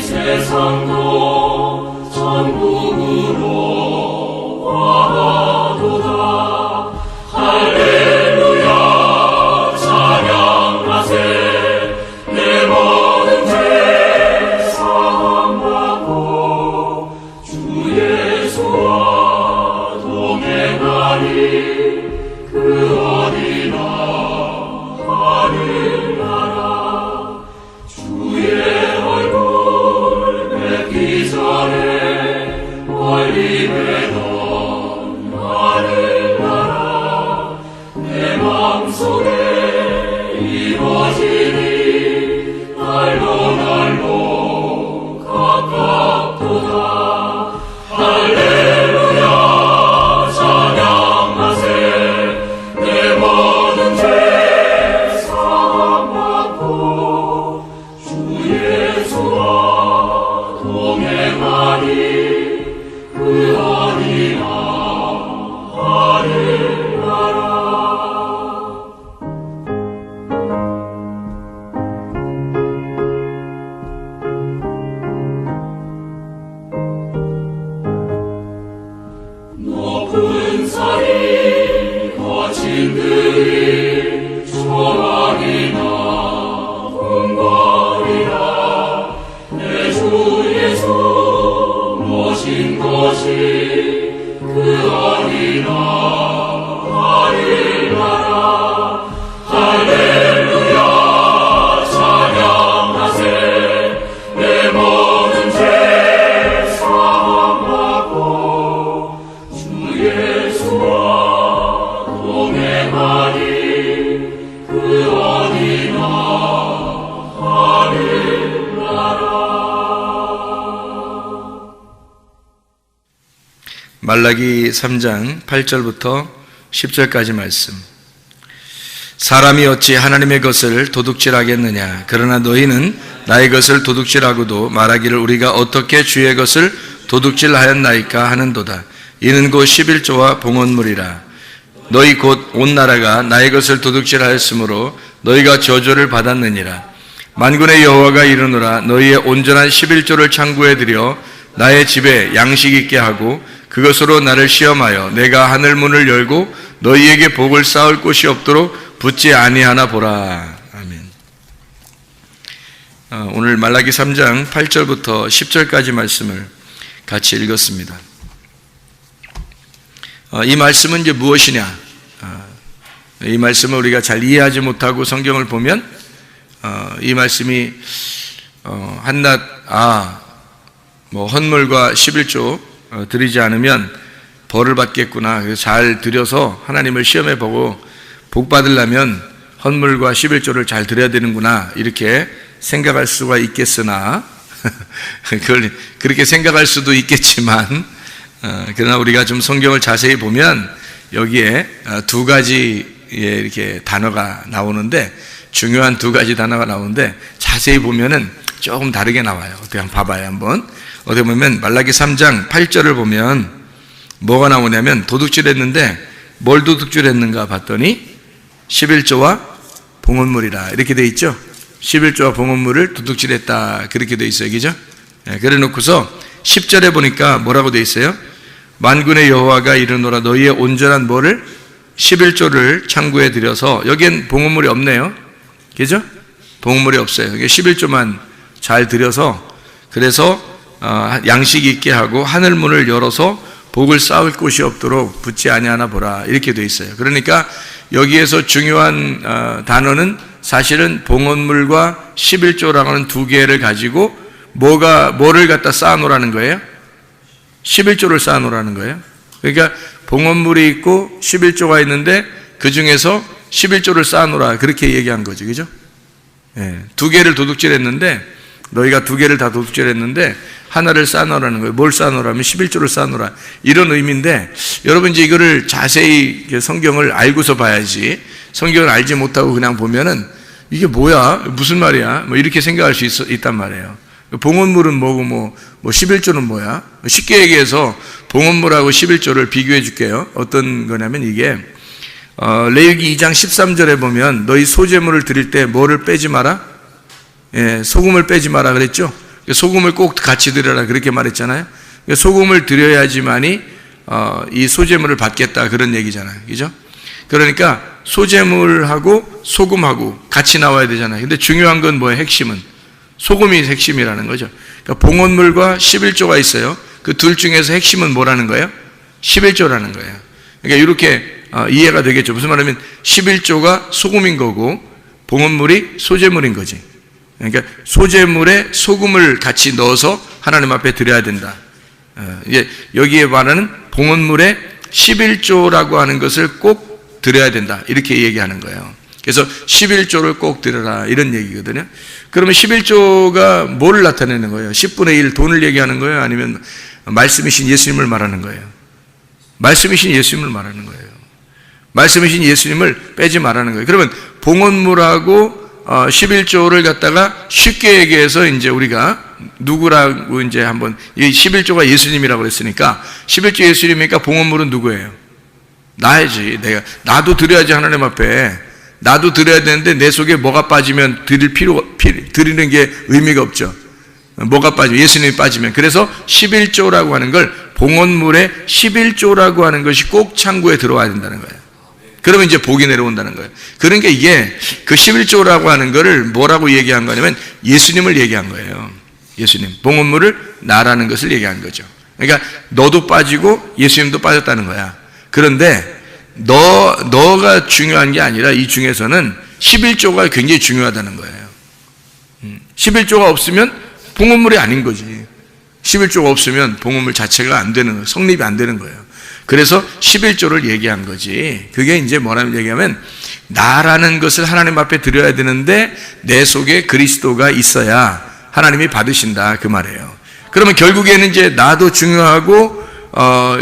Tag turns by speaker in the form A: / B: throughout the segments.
A: 세상도 전국으로 화도다. 할렐루야 찬양하세. 내 모든 죄 사함받고 주 예수와 동행하리. 그 어디나 하늘나라. 주의 얼굴 뵙기 전에 멀리 뵈던 하늘나라. 내 마음속에 이루어지니 날로 가깝도다. 할렐루야 찬양하세. 내 모든 죄 사함받고 주 예수와 동행하니. 그 어디나 하늘나라. 높은 산이 거친 들이 초원이나 궁궐이라. 내 주 예수 모신 것이 그 어디나 하늘나라. 할렐루야 찬양하세. 내 모든 죄 사함받고 주 예수와 동행하니. 그 어디나 하늘나라.
B: 말라기 3장 8절부터 10절까지 말씀. 사람이 어찌 하나님의 것을 도둑질하겠느냐. 그러나 너희는 나의 것을 도둑질하고도 말하기를 우리가 어떻게 주의 것을 도둑질하였나이까 하는도다. 이는 곧 11조와 봉헌물이라. 너희 곧 온 나라가 나의 것을 도둑질하였으므로 너희가 저주를 받았느니라. 만군의 여호와가 이르노라. 너희의 온전한 11조를 창구에 들여 나의 집에 양식 있게 하고 그것으로 나를 시험하여 내가 하늘 문을 열고 너희에게 복을 쌓을 곳이 없도록 붙지 아니하나 보라. 아멘. 오늘 말라기 3장 8절부터 10절까지 말씀을 같이 읽었습니다. 이 말씀은 이제 무엇이냐? 이 말씀을 우리가 잘 이해하지 못하고 성경을 보면 이 말씀이 한낱 헌물과 11조 드리지 않으면 벌을 받겠구나. 그래서 잘 드려서 하나님을 시험해 보고 복 받으려면 헌물과 11조를 잘 드려야 되는구나. 이렇게 생각할 수가 있겠으나 그걸 그렇게 생각할 수도 있겠지만 그러나 우리가 좀 성경을 자세히 보면 여기에 두 가지의 이렇게 단어가 나오는데 중요한 두 가지 단어가 나오는데 자세히 보면은 조금 다르게 나와요. 어떻게 한번 봐봐요. 한번 어떻게 보면 말라기 3장 8절을 보면 뭐가 나오냐면 도둑질했는데 뭘 도둑질했는가 봤더니 11조와 봉헌물이라 이렇게 돼 있죠. 11조와 봉헌물을 도둑질했다 그렇게 돼 있어요. 그죠? 그래 놓고서 10절에 보니까 뭐라고 돼 있어요? 만군의 여호와가 이르노라. 너희의 온전한 뭐를 11조를 창구에 들여서 여기엔 봉헌물이 없네요. 그죠? 봉헌물이 없어요. 11조만 잘 들여서 그래서 양식이 있게 하고 하늘문을 열어서 복을 쌓을 곳이 없도록 붙지 아니하나 보라 이렇게 돼 있어요. 그러니까 여기에서 중요한 단어는 사실은 봉헌물과 11조라고 하는 두 개를 가지고 뭐를 갖다 쌓아놓으라는 거예요? 11조를 쌓아놓으라는 거예요. 그러니까 봉헌물이 있고 11조가 있는데 그 중에서 11조를 쌓아놓으라 그렇게 얘기한 거죠. 그죠? 두 개를 도둑질했는데 너희가 두 개를 다 도둑질했는데 하나를 쌓아놓으라는 거예요. 뭘 쌓아놓으라면 11조를 쌓아놓으라 이런 의미인데 여러분 이제 이거를 자세히 성경을 알고서 봐야지 성경을 알지 못하고 그냥 보면은 이게 뭐야? 무슨 말이야? 뭐 이렇게 생각할 수 있단 말이에요. 봉헌물은 뭐고 뭐 11조는 뭐야? 쉽게 얘기해서 봉헌물하고 11조를 비교해 줄게요. 어떤 거냐면 이게 레위기 2장 13절에 보면 너희 소제물을 드릴 때 뭐를 빼지 마라? 소금을 빼지 마라 그랬죠? 소금을 꼭 같이 드려라 그렇게 말했잖아요. 소금을 드려야지만이 이 소제물을 받겠다 그런 얘기잖아요. 그죠? 그러니까 소제물하고 소금하고 같이 나와야 되잖아요. 근데 중요한 건 뭐예요? 핵심은 소금이 핵심이라는 거죠. 그러니까 봉헌물과 11조가 있어요. 그 둘 중에서 핵심은 뭐라는 거예요? 11조라는 거예요. 그러니까 이렇게 이해가 되겠죠. 무슨 말이냐면 11조가 소금인 거고 봉헌물이 소제물인 거지. 그러니까 소제물에 소금을 같이 넣어서 하나님 앞에 드려야 된다. 이제 여기에 말하는 봉헌물에 11조라고 하는 것을 꼭 드려야 된다. 이렇게 얘기하는 거예요. 그래서 11조를 꼭 드려라 이런 얘기거든요. 그러면 11조가 뭐를 나타내는 거예요? 10분의 1 돈을 얘기하는 거예요? 아니면 말씀이신 예수님을 말하는 거예요? 말씀이신 예수님을 말하는 거예요. 말씀이신 예수님을 빼지 말라는 거예요. 그러면 봉헌물하고 11조를 갖다가 쉽게 얘기해서 이제 우리가 누구라고 이제 한번 이 11조가 예수님이라고 그랬으니까 11조 예수님이니까 봉헌물은 누구예요? 나야지. 나도 드려야지 하나님 앞에. 나도 드려야 되는데 내 속에 뭐가 빠지면 드리는 게 의미가 없죠. 뭐가 빠지면 예수님이 빠지면. 그래서 11조라고 하는 걸 봉헌물에 11조라고 하는 것이 꼭 창고에 들어와야 된다는 거예요. 그러면 이제 복이 내려온다는 거예요. 그러니까 이게 그 11조라고 하는 거를 뭐라고 얘기한 거냐면 예수님을 얘기한 거예요. 예수님. 봉헌물을 나라는 것을 얘기한 거죠. 그러니까 너도 빠지고 예수님도 빠졌다는 거야. 그런데 너가 중요한 게 아니라 이 중에서는 11조가 굉장히 중요하다는 거예요. 11조가 없으면 봉헌물이 아닌 거지. 11조가 없으면 봉헌물 자체가 안 되는 거예요. 성립이 안 되는 거예요. 그래서 11조를 얘기한 거지. 그게 이제 뭐라는 얘기하면 나라는 것을 하나님 앞에 드려야 되는데 내 속에 그리스도가 있어야 하나님이 받으신다 그 말이에요. 그러면 결국에는 이제 나도 중요하고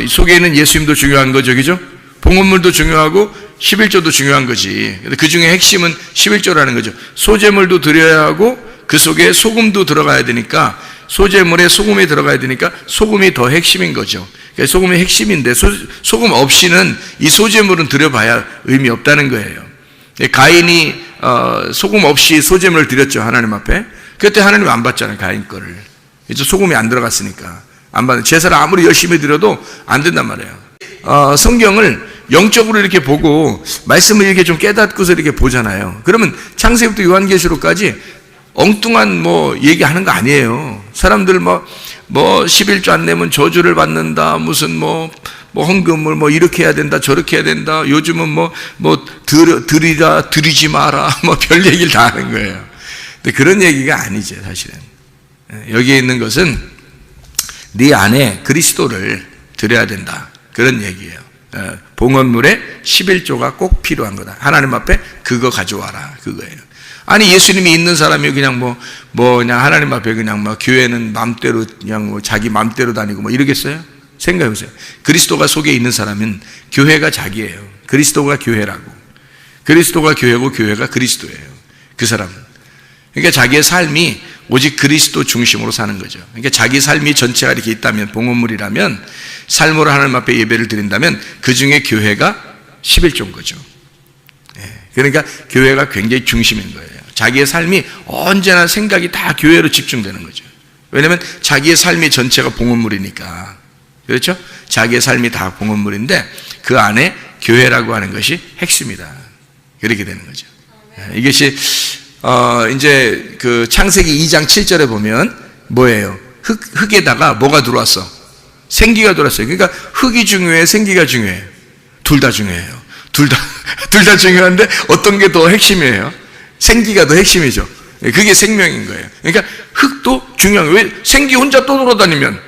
B: 속에 있는 예수님도 중요한 거죠. 그죠? 봉헌물도 중요하고 11조도 중요한 거지. 그 중에 핵심은 11조라는 거죠. 소제물도 드려야 하고 그 속에 소금도 들어가야 되니까 소제물에 소금이 들어가야 되니까 소금이 더 핵심인 거죠. 소금이 핵심인데 소금 없이는 이 소제물은 드려봐야 의미 없다는 거예요. 가인이 소금 없이 소제물을 드렸죠. 하나님 앞에. 그때 하나님 안 받잖아요. 가인 거를. 이제 소금이 안 들어갔으니까 안 받는. 제사를 아무리 열심히 드려도 안 된단 말이에요. 성경을 영적으로 이렇게 보고 말씀을 이렇게 좀 깨닫고서 이렇게 보잖아요. 그러면 창세기부터 요한계시록까지 엉뚱한 얘기하는 거 아니에요. 사람들 11조 안 내면 저주를 받는다. 무슨 헌금을 이렇게 해야 된다. 저렇게 해야 된다. 요즘은 드리라, 드리지 마라. 별 얘기를 다 하는 거예요. 근데 그런 얘기가 아니죠, 사실은. 여기에 있는 것은 네 안에 그리스도를 드려야 된다. 그런 얘기예요. 봉헌물에 11조가 꼭 필요한 거다. 하나님 앞에 그거 가져와라. 그거예요. 아니 예수님이 있는 사람이 그냥 그냥 하나님 앞에 그냥 교회는 맘대로 그냥 자기 맘대로 다니고 이러겠어요? 생각해보세요. 그리스도가 속에 있는 사람은 교회가 자기예요. 그리스도가 교회라고. 그리스도가 교회고 교회가 그리스도예요. 그 사람은. 그러니까 자기의 삶이 오직 그리스도 중심으로 사는 거죠. 그러니까 자기 삶이 전체가 이렇게 있다면 봉헌물이라면 삶으로 하나님 앞에 예배를 드린다면 그 중에 교회가 11조인 거죠. 그러니까 교회가 굉장히 중심인 거예요. 자기의 삶이 언제나 생각이 다 교회로 집중되는 거죠. 왜냐하면 자기의 삶이 전체가 봉헌물이니까. 그렇죠? 자기의 삶이 다 봉헌물인데 그 안에 교회라고 하는 것이 핵심이다. 그렇게 되는 거죠. 이것이 이제 그 창세기 2장 7절에 보면 뭐예요? 흙에다가 뭐가 들어왔어? 생기가 들어왔어요. 그러니까 흙이 중요해, 생기가 중요해요. 둘 다 중요해요. 둘 다 중요한데 어떤 게 더 핵심이에요? 생기가 더 핵심이죠. 그게 생명인 거예요. 그러니까 흙도 중요한 거예요. 왜 생기 혼자 떠돌아다니면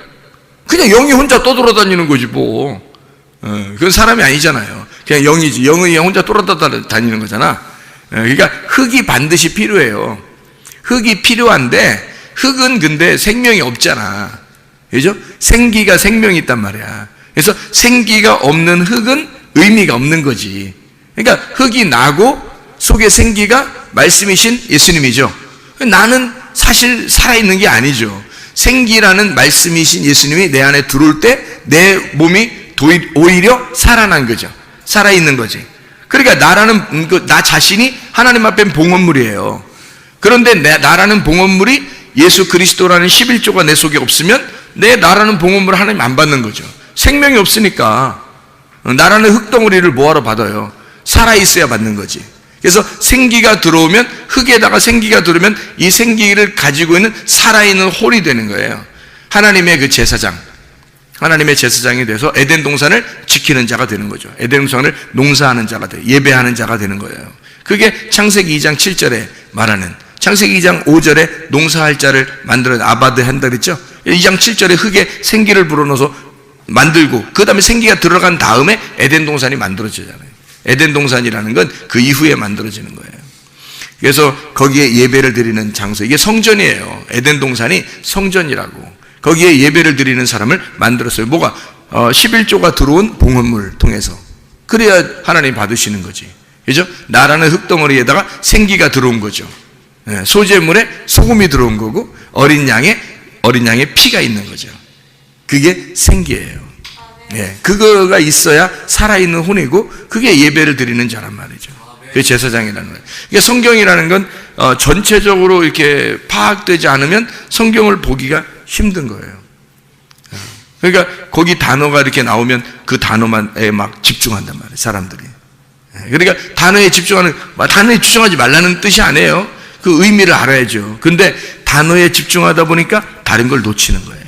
B: 그냥 영이 혼자 떠돌아다니는 거지 그건 사람이 아니잖아요. 그냥 영이지. 영이 혼자 돌아다니는 거잖아. 그러니까 흙이 반드시 필요해요. 흙이 필요한데 흙은 근데 생명이 없잖아. 그죠? 생기가 생명이 있단 말이야. 그래서 생기가 없는 흙은 의미가 없는 거지. 그러니까 흙이 나고 속에 생기가 말씀이신 예수님이죠. 나는 사실 살아있는 게 아니죠. 생기라는 말씀이신 예수님이 내 안에 들어올 때 내 몸이 오히려 살아난 거죠. 살아있는 거지. 그러니까 나 자신이 하나님 앞엔 봉헌물이에요. 그런데 나라는 봉헌물이 예수 그리스도라는 11조가 내 속에 없으면 내 나라는 봉헌물을 하나님 안 받는 거죠. 생명이 없으니까 나라는 흙덩어리를 뭐하러 받아요? 살아있어야 받는 거지. 그래서 생기가 들어오면, 흙에다가 생기가 들어오면 이 생기를 가지고 있는 살아있는 홀이 되는 거예요. 하나님의 그 제사장, 하나님의 제사장이 돼서 에덴 동산을 지키는 자가 되는 거죠. 에덴 동산을 농사하는 자가 돼요. 예배하는 자가 되는 거예요. 그게 창세기 2장 7절에 말하는, 창세기 2장 5절에 농사할 자를 만들어 아바드 한다 그랬죠. 2장 7절에 흙에 생기를 불어넣어서 만들고 그 다음에 생기가 들어간 다음에 에덴 동산이 만들어지잖아요. 에덴 동산이라는 건 그 이후에 만들어지는 거예요. 그래서 거기에 예배를 드리는 장소, 이게 성전이에요. 에덴 동산이 성전이라고. 거기에 예배를 드리는 사람을 만들었어요. 뭐가? 11조가 들어온 봉헌물 통해서. 그래야 하나님 받으시는 거지. 그죠? 나라는 흙덩어리에다가 생기가 들어온 거죠. 소재물에 소금이 들어온 거고 어린 양의 피가 있는 거죠. 그게 생기예요. 그거가 있어야 살아있는 혼이고 그게 예배를 드리는 자란 말이죠. 그게 제사장이라는 거예요. 그러니까 성경이라는 건 전체적으로 이렇게 파악되지 않으면 성경을 보기가 힘든 거예요. 그러니까 거기 단어가 이렇게 나오면 그 단어만에 막 집중한단 말이에요, 사람들이. 그러니까 단어에 집중하지 말라는 뜻이 아니에요. 그 의미를 알아야죠. 근데 단어에 집중하다 보니까 다른 걸 놓치는 거예요.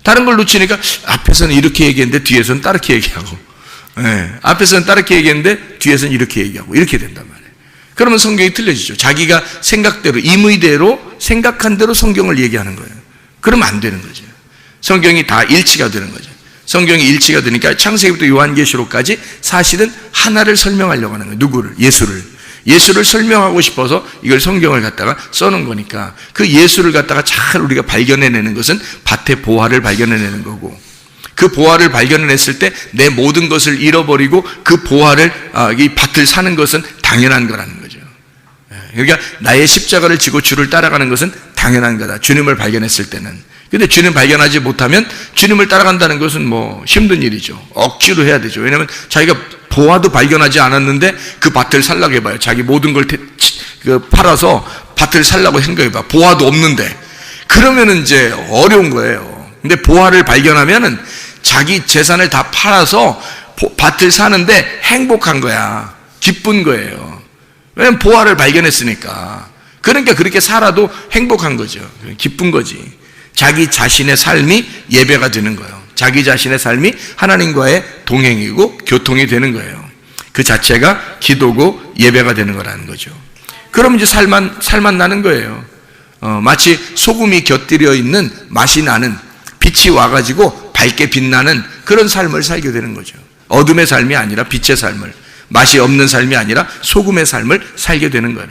B: 다른 걸 놓치니까 앞에서는 이렇게 얘기했는데 뒤에서는 다르게 얘기하고, 앞에서는 다르게 얘기했는데 뒤에서는 이렇게 얘기하고, 이렇게 된단 말이에요. 그러면 성경이 틀려지죠. 자기가 생각대로, 임의대로, 생각한 대로 성경을 얘기하는 거예요. 그러면 안 되는 거죠. 성경이 다 일치가 되는 거죠. 성경이 일치가 되니까 창세기부터 요한계시록까지 사실은 하나를 설명하려고 하는 거예요. 누구를? 예수를 설명하고 싶어서 이걸 성경을 갖다가 써놓은 거니까 그 예수를 갖다가 잘 우리가 발견해내는 것은 밭의 보화를 발견해내는 거고, 그 보화를 발견해냈을 때 내 모든 것을 잃어버리고 그 보화를, 이 밭을 사는 것은 당연한 거라는 거죠. 그러니까 나의 십자가를 지고 주를 따라가는 것은 당연한 거다. 주님을 발견했을 때는. 근데 주님 발견하지 못하면 주님을 따라간다는 것은 뭐 힘든 일이죠. 억지로 해야 되죠. 왜냐하면 자기가 보화도 발견하지 않았는데 그 밭을 살라고 해봐요. 자기 모든 걸 팔아서 밭을 살라고 생각해봐. 보화도 없는데. 그러면은 이제 어려운 거예요. 근데 보화를 발견하면은 자기 재산을 다 팔아서 밭을 사는데 행복한 거야. 기쁜 거예요. 왜냐면 보화를 발견했으니까. 그러니까 그렇게 살아도 행복한 거죠. 기쁜 거지. 자기 자신의 삶이 예배가 되는 거예요. 자기 자신의 삶이 하나님과의 동행이고 교통이 되는 거예요. 그 자체가 기도고 예배가 되는 거라는 거죠. 그럼 이제 살만 나는 거예요. 마치 소금이 곁들여 있는 맛이 나는, 빛이 와가지고 밝게 빛나는 그런 삶을 살게 되는 거죠. 어둠의 삶이 아니라 빛의 삶을, 맛이 없는 삶이 아니라 소금의 삶을 살게 되는 거예요.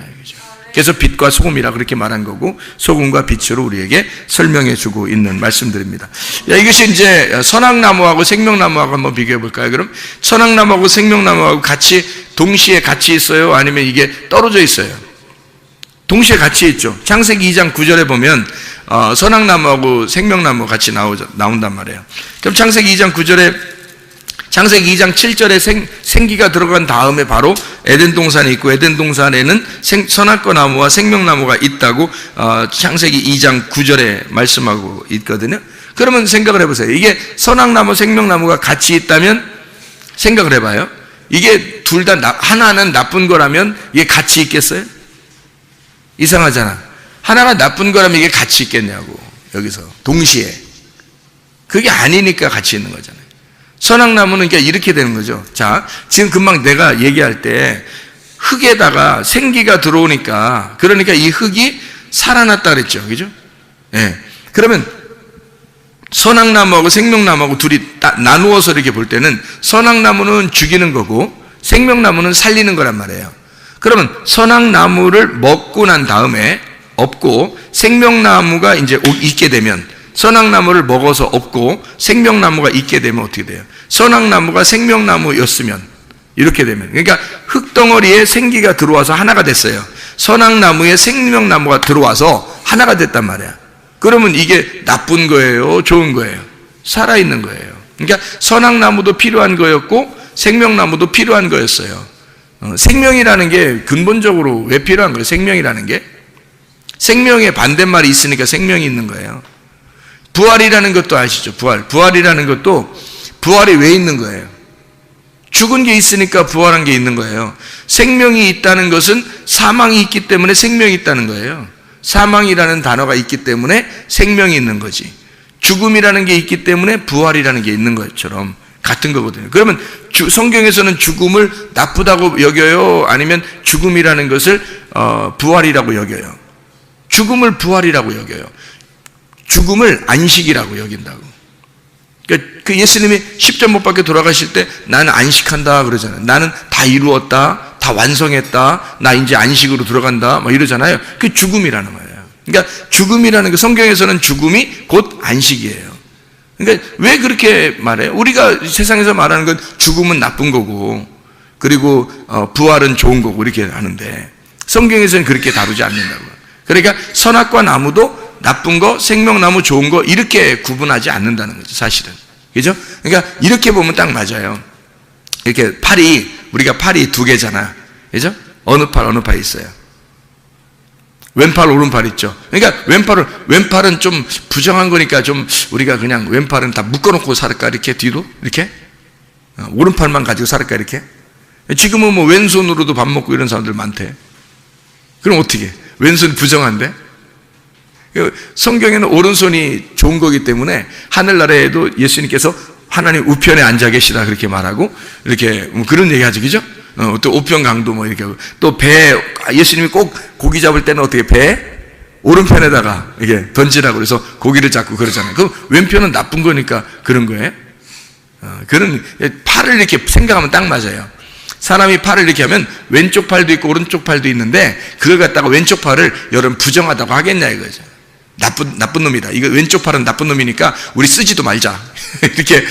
B: 그래서 빛과 소금이라 그렇게 말한 거고, 소금과 빛으로 우리에게 설명해 주고 있는 말씀들입니다. 이것이 이제 선악나무하고 생명나무하고 한번 비교해 볼까요? 그럼 선악나무하고 생명나무하고 같이 동시에 같이 있어요? 아니면 이게 떨어져 있어요? 동시에 같이 있죠. 창세기 2장 9절에 보면 선악나무하고 생명나무가 같이 나온단 말이에요. 그럼 창세기 2장 9절에, 창세기 2장 7절에 생기가 들어간 다음에 바로 에덴 동산이 있고, 에덴 동산에는 선악과 나무와 생명나무가 있다고 창세기 2장 9절에 말씀하고 있거든요. 그러면 생각을 해보세요. 이게 선악나무, 생명나무가 같이 있다면 생각을 해봐요. 이게 둘 다 하나는 나쁜 거라면 이게 같이 있겠어요? 이상하잖아. 하나가 나쁜 거라면 이게 같이 있겠냐고. 여기서 동시에. 그게 아니니까 같이 있는 거잖아요. 선악나무는 그러니까 이렇게 되는 거죠. 자, 지금 금방 내가 얘기할 때 흙에다가 생기가 들어오니까, 그러니까 이 흙이 살아났다 그랬죠. 그죠? 그러면 선악나무하고 생명나무하고 둘이 나누어서 이렇게 볼 때는 선악나무는 죽이는 거고 생명나무는 살리는 거란 말이에요. 그러면 선악나무를 먹고 난 다음에 없고, 생명나무가 이제 있게 되면, 선악나무를 먹어서 없고 생명나무가 있게 되면 어떻게 돼요? 선악나무가 생명나무였으면 이렇게 되면, 그러니까 흙덩어리에 생기가 들어와서 하나가 됐어요. 선악나무에 생명나무가 들어와서 하나가 됐단 말이야. 그러면 이게 나쁜 거예요? 좋은 거예요? 살아있는 거예요. 그러니까 선악나무도 필요한 거였고 생명나무도 필요한 거였어요. 생명이라는 게 근본적으로 왜 필요한 거예요? 생명이라는 게 생명의 반대말이 있으니까 생명이 있는 거예요. 부활이라는 것도 아시죠? 부활이라는 것도 부활이 왜 있는 거예요? 죽은 게 있으니까 부활한 게 있는 거예요. 생명이 있다는 것은 사망이 있기 때문에 생명이 있다는 거예요. 사망이라는 단어가 있기 때문에 생명이 있는 거지. 죽음이라는 게 있기 때문에 부활이라는 게 있는 것처럼 같은 거거든요. 그러면 성경에서는 죽음을 나쁘다고 여겨요? 아니면 죽음이라는 것을 부활이라고 여겨요? 죽음을 부활이라고 여겨요. 죽음을 안식이라고 여긴다고. 그러니까 그 예수님이 십자가 못 박혀 돌아가실 때 나는 안식한다 그러잖아요. 나는 다 이루었다, 다 완성했다, 나 이제 안식으로 들어간다, 막 이러잖아요. 그게 죽음이라는 거예요. 그러니까 죽음이라는 거, 성경에서는 죽음이 곧 안식이에요. 그러니까 왜 그렇게 말해요? 우리가 세상에서 말하는 건 죽음은 나쁜 거고, 그리고 부활은 좋은 거고 이렇게 하는데 성경에서는 그렇게 다루지 않는다고요. 그러니까 선악과 나무도 나쁜 거, 생명나무 좋은 거 이렇게 구분하지 않는다는 거죠, 사실은. 그죠? 그러니까 이렇게 보면 딱 맞아요. 이렇게 팔이, 우리가 팔이 두 개잖아. 그죠? 어느 팔 있어요? 왼팔, 오른팔 있죠. 그러니까 왼팔은 좀 부정한 거니까 좀 우리가 그냥 왼팔은 다 묶어놓고 살을까? 이렇게 뒤로? 이렇게? 오른팔만 가지고 살을까? 이렇게? 지금은 뭐 왼손으로도 밥 먹고 이런 사람들 많대. 그럼 어떻게? 왼손 부정한데? 성경에는 오른손이 좋은 거기 때문에 하늘나라에도 예수님께서 하나님 우편에 앉아 계시다 그렇게 말하고 이렇게 그런 얘기 하죠. 그죠? 또 우편 강도 뭐 이렇게 하고 또 배, 예수님이 꼭 고기 잡을 때는 어떻게 배 오른편에다가 이게 던지라고 그래서 고기를 잡고 그러잖아요. 그럼 왼편은 나쁜 거니까 그런 거예요. 그런 팔을 이렇게 생각하면 딱 맞아요. 사람이 팔을 이렇게 하면 왼쪽 팔도 있고 오른쪽 팔도 있는데 그걸 갖다가 왼쪽 팔을 여러분 부정하다고 하겠냐 이거죠. 나쁜 놈이다. 이거 왼쪽 팔은 나쁜 놈이니까 우리 쓰지도 말자. 이렇게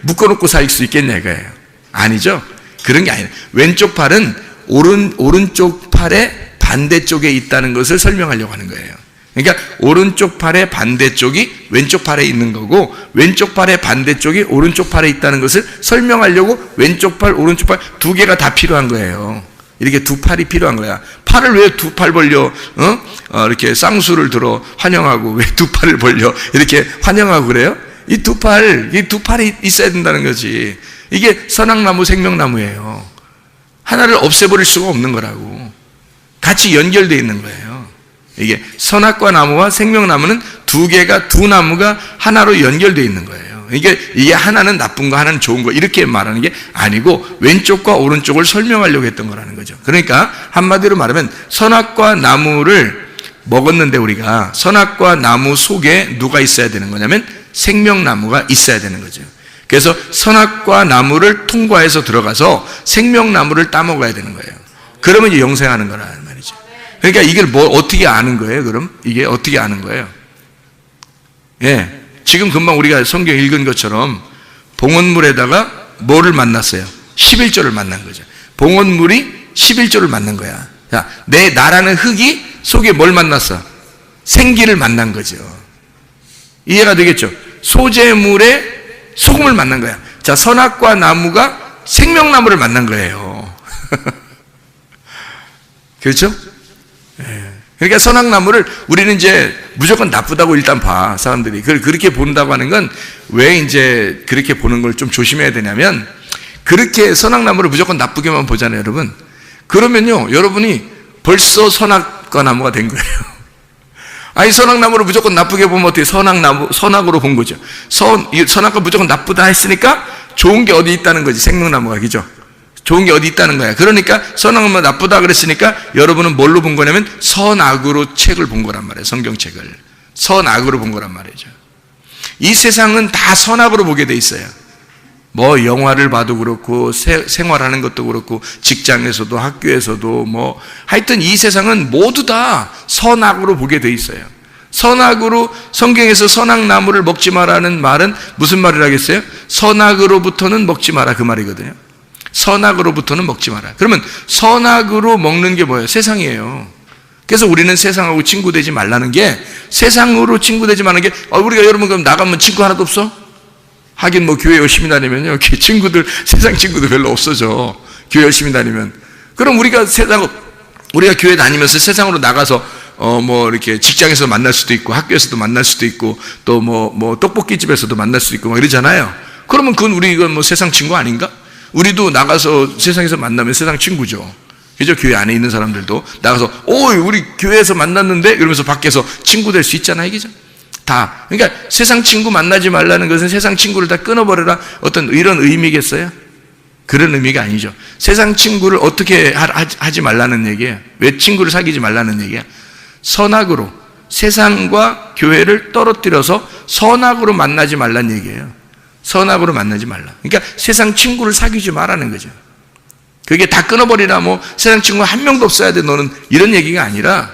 B: 묶어놓고 살 수 있겠냐 이거예요. 아니죠. 그런 게 아니에요. 왼쪽 팔은 오른쪽 팔의 반대쪽에 있다는 것을 설명하려고 하는 거예요. 그러니까 오른쪽 팔의 반대쪽이 왼쪽 팔에 있는 거고 왼쪽 팔의 반대쪽이 오른쪽 팔에 있다는 것을 설명하려고 왼쪽 팔, 오른쪽 팔 두 개가 다 필요한 거예요. 이렇게 두 팔이 필요한 거야. 팔을 왜 두 팔 벌려 이렇게 쌍수를 들어 환영하고 왜 두 팔을 벌려 이렇게 환영하고 그래요? 이 두 팔이 있어야 된다는 거지. 이게 선악나무 생명나무예요. 하나를 없애버릴 수가 없는 거라고. 같이 연결되어 있는 거예요. 이게 선악과 나무와 생명나무는 두 나무가 하나로 연결되어 있는 거예요. 이게 하나는 나쁜 거, 하나는 좋은 거 이렇게 말하는 게 아니고 왼쪽과 오른쪽을 설명하려고 했던 거라는 거죠. 그러니까 한마디로 말하면 선악과 나무를 먹었는데 우리가 선악과 나무 속에 누가 있어야 되는 거냐면 생명나무가 있어야 되는 거죠. 그래서 선악과 나무를 통과해서 들어가서 생명나무를 따먹어야 되는 거예요. 그러면 이제 영생하는 거라는 말이죠. 그러니까 이걸 어떻게 아는 거예요? 그럼 이게 어떻게 아는 거예요? 예. 지금 금방 우리가 성경 읽은 것처럼 봉헌물에다가 뭐를 만났어요? 11조를 만난 거죠. 봉헌물이 11조를 만난 거야. 자, 나라는 흙이 속에 뭘 만났어? 생기를 만난 거죠. 이해가 되겠죠? 소재물에 소금을 만난 거야. 자, 선악과 나무가 생명나무를 만난 거예요. 그렇죠? 그러니까 선악나무를 우리는 이제 무조건 나쁘다고 일단 봐, 사람들이. 그걸 그렇게 본다고 하는 건 왜 이제 그렇게 보는 걸 좀 조심해야 되냐면, 그렇게 선악나무를 무조건 나쁘게만 보잖아요, 여러분. 그러면요, 여러분이 벌써 선악과 나무가 된 거예요. 아니, 선악나무를 무조건 나쁘게 보면 어떻게 선악으로 본 거죠. 선악과 무조건 나쁘다 했으니까 좋은 게 어디 있다는 거지, 생명나무가, 그죠? 좋은 게 어디 있다는 거야. 그러니까 선악은 나쁘다 그랬으니까 여러분은 뭘로 본 거냐면 선악으로 책을 본 거란 말이에요. 성경책을. 선악으로 본 거란 말이죠. 이 세상은 다 선악으로 보게 돼 있어요. 뭐 영화를 봐도 그렇고 생활하는 것도 그렇고 직장에서도 학교에서도 뭐 하여튼 이 세상은 모두 다 선악으로 보게 돼 있어요. 선악으로, 성경에서 선악나무를 먹지 마라는 말은 무슨 말이라겠어요? 선악으로부터는 먹지 마라, 그 말이거든요. 선악으로부터는 먹지 마라. 그러면 선악으로 먹는 게 뭐예요? 세상이에요. 그래서 우리는 세상하고 친구 되지 말라는 게, 세상으로 친구 되지 말라는 게, 우리가 여러분 그럼 나가면 친구 하나도 없어? 하긴 뭐 교회 열심히 다니면요, 친구들, 세상 친구들 별로 없어져. 교회 열심히 다니면. 그럼 우리가 교회 다니면서 세상으로 나가서 뭐 이렇게 직장에서 만날 수도 있고 학교에서도 만날 수도 있고 또 뭐 떡볶이집에서도 만날 수도 있고 막 이러잖아요. 그러면 그건 우리가 뭐 세상 친구 아닌가? 우리도 나가서 세상에서 만나면 세상 친구죠. 그죠? 교회 안에 있는 사람들도 나가서 우리 교회에서 만났는데 이러면서 밖에서 친구 될 수 있잖아요. 그죠? 다. 그러니까 세상 친구 만나지 말라는 것은 세상 친구를 다 끊어버려라 어떤 이런 의미겠어요? 그런 의미가 아니죠. 세상 친구를 어떻게 하지 말라는 얘기예요. 왜 친구를 사귀지 말라는 얘기야? 선악으로 세상과 교회를 떨어뜨려서 선악으로 만나지 말라는 얘기예요. 선악으로 만나지 말라. 그러니까 세상 친구를 사귀지 말라는 거죠. 그게 다 끊어버리라 뭐 세상 친구 한 명도 없어야 돼 너는 이런 얘기가 아니라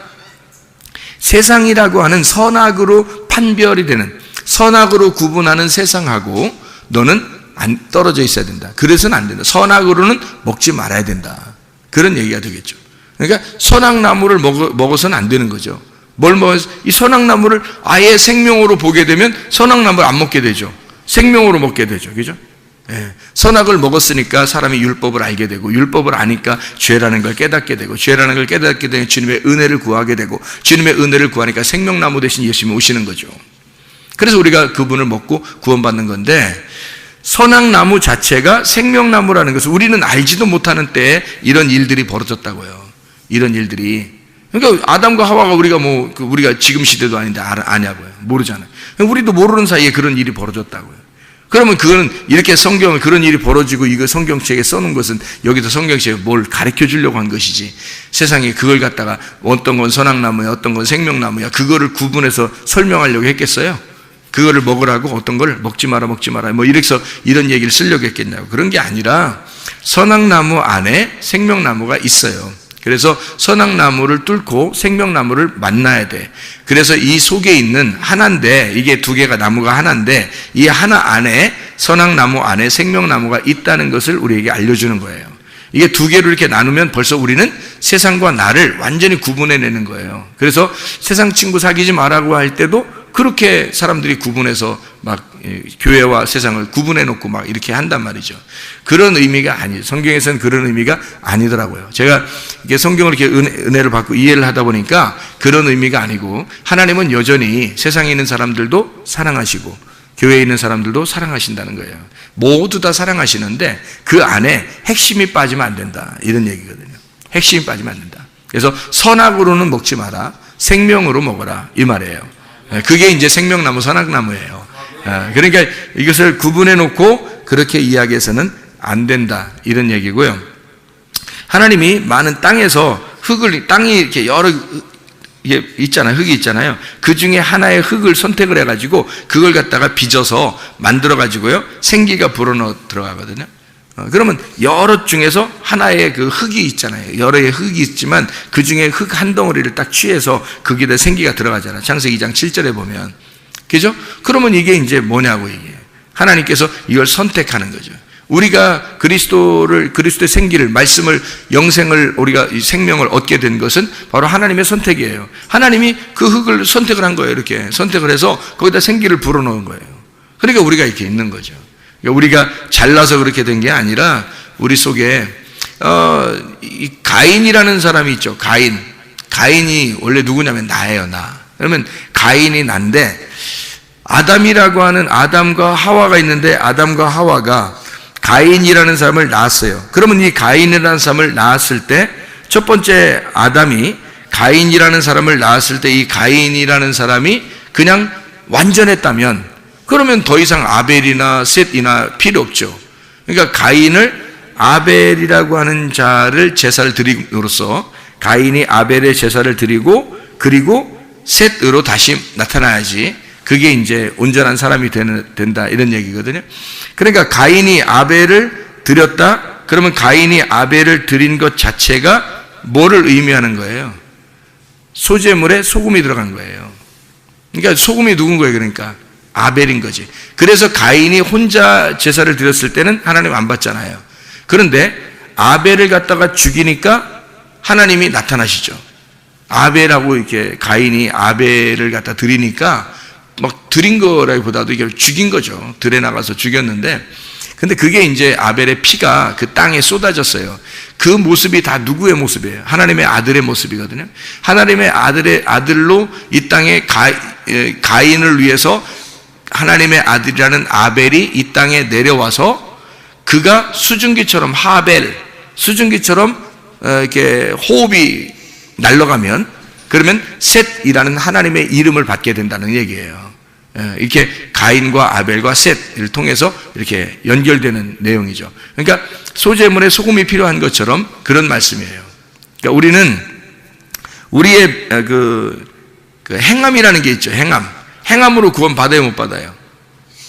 B: 세상이라고 하는 선악으로 판별이 되는 선악으로 구분하는 세상하고 너는 안 떨어져 있어야 된다. 그래서는 안 된다. 선악으로는 먹지 말아야 된다. 그런 얘기가 되겠죠. 그러니까 선악나무를 먹어서는 안 되는 거죠. 뭘 먹어서 이 선악나무를 아예 생명으로 보게 되면 선악나무를 안 먹게 되죠. 생명으로 먹게 되죠. 그죠? 예. 선악을 먹었으니까 사람이 율법을 알게 되고 율법을 아니까 죄라는 걸 깨닫게 되고 죄라는 걸 깨닫게 되면 주님의 은혜를 구하게 되고 주님의 은혜를 구하니까 생명나무 대신 예수님이 오시는 거죠. 그래서 우리가 그분을 먹고 구원받는 건데 선악나무 자체가 생명나무라는 것을 우리는 알지도 못하는 때에 이런 일들이 벌어졌다고요. 이런 일들이. 그러니까 아담과 하와가 우리가 지금 시대도 아닌데 아냐고요. 모르잖아요. 우리도 모르는 사이에 그런 일이 벌어졌다고요. 그러면 그거는 이렇게 성경을 그런 일이 벌어지고 이거 성경책에 써놓은 것은 여기서 성경책에 뭘 가르쳐 주려고 한 것이지 세상에 그걸 갖다가 어떤 건 선악나무야 어떤 건 생명나무야 그거를 구분해서 설명하려고 했겠어요? 그거를 먹으라고 어떤 걸 먹지 마라 뭐 이래서 이런 얘기를 쓰려고 했겠냐고. 그런 게 아니라 선악나무 안에 생명나무가 있어요. 그래서 선악나무를 뚫고 생명나무를 만나야 돼. 그래서 이 속에 있는 하나인데 이게 두 개가 나무가 하나인데 이 하나 안에 선악나무 안에 생명나무가 있다는 것을 우리에게 알려주는 거예요. 이게 두 개로 이렇게 나누면 벌써 우리는 세상과 나를 완전히 구분해내는 거예요. 그래서 세상 친구 사귀지 말라고 할 때도 그렇게 사람들이 구분해서 막 교회와 세상을 구분해놓고 막 이렇게 한단 말이죠. 그런 의미가 아니에요. 성경에서는 그런 의미가 아니더라고요. 제가 이게 성경을 이렇게 은혜를 받고 이해를 하다 보니까 그런 의미가 아니고 하나님은 여전히 세상에 있는 사람들도 사랑하시고 교회에 있는 사람들도 사랑하신다는 거예요. 모두 다 사랑하시는데 그 안에 핵심이 빠지면 안 된다. 이런 얘기거든요. 핵심이 빠지면 안 된다. 그래서 선악으로는 먹지 마라. 생명으로 먹어라. 이 말이에요. 그게 이제 생명나무, 선악나무예요. 그러니까 이것을 구분해 놓고 그렇게 이야기해서는 안 된다. 이런 얘기고요. 하나님이 많은 땅에서 땅이 이렇게 여러 있잖아요. 흙이 있잖아요. 그 중에 하나의 흙을 선택을 해가지고 그걸 갖다가 빚어서 만들어가지고요. 생기가 불어넣어 들어가거든요. 그러면 여러 중에서 하나의 그 흙이 있잖아요. 여러 개의 흙이 있지만 그 중에 흙 한 덩어리를 딱 취해서 거기다 생기가 들어가잖아요. 창세기 2장 7절에 보면. 그죠? 그러면 이게 이제 뭐냐고 이게. 하나님께서 이걸 선택하는 거죠. 우리가 그리스도의 생기를, 말씀을, 영생을, 우리가 이 생명을 얻게 된 것은 바로 하나님의 선택이에요. 하나님이 그 흙을 선택을 한 거예요. 이렇게 선택을 해서 거기다 생기를 불어넣은 거예요. 그러니까 우리가 이렇게 있는 거죠. 우리가 잘나서 그렇게 된 게 아니라 우리 속에 이 가인이라는 사람이 있죠. 가인이 원래 누구냐면 나예요. 나. 그러면 가인이 난데 아담이라고 하는 아담과 하와가 있는데 아담과 하와가 가인이라는 사람을 낳았어요. 그러면 이 가인이라는 사람을 낳았을 때 첫 번째 아담이 가인이라는 사람을 낳았을 때 이 가인이라는 사람이 그냥 완전했다면 그러면 더 이상 아벨이나 셋이나 필요 없죠. 그러니까 가인을 아벨이라고 하는 자를 제사를 드림으로써 가인이 아벨의 제사를 드리고 그리고 셋으로 다시 나타나야지 그게 이제 온전한 사람이 된다 이런 얘기거든요. 그러니까 가인이 아벨을 드렸다 그러면 가인이 아벨을 드린 것 자체가 뭐를 의미하는 거예요? 소제물에 소금이 들어간 거예요. 그러니까 소금이 누군 거예요? 그러니까 아벨인 거지. 그래서 가인이 혼자 제사를 드렸을 때는 하나님 안 받잖아요. 그런데 아벨을 갖다가 죽이니까 하나님이 나타나시죠. 아벨하고 이렇게 가인이 아벨을 갖다 드리니까 막 드린 거라기보다도 이게 죽인 거죠. 들에 나가서 죽였는데 근데 그게 이제 아벨의 피가 그 땅에 쏟아졌어요. 그 모습이 다 누구의 모습이에요? 하나님의 아들의 모습이거든요. 하나님의 아들로 이 땅에 가인을 위해서 하나님의 아들이라는 아벨이 이 땅에 내려와서 그가 수증기처럼 수증기처럼 이렇게 호흡이 날아가면 그러면 셋이라는 하나님의 이름을 받게 된다는 얘기예요. 이렇게 가인과 아벨과 셋을 통해서 이렇게 연결되는 내용이죠. 그러니까 소재물에 소금이 필요한 것처럼 그런 말씀이에요. 그러니까 우리는 우리의 그 행함이라는 게 있죠. 행함으로 구원 받아요, 못 받아요?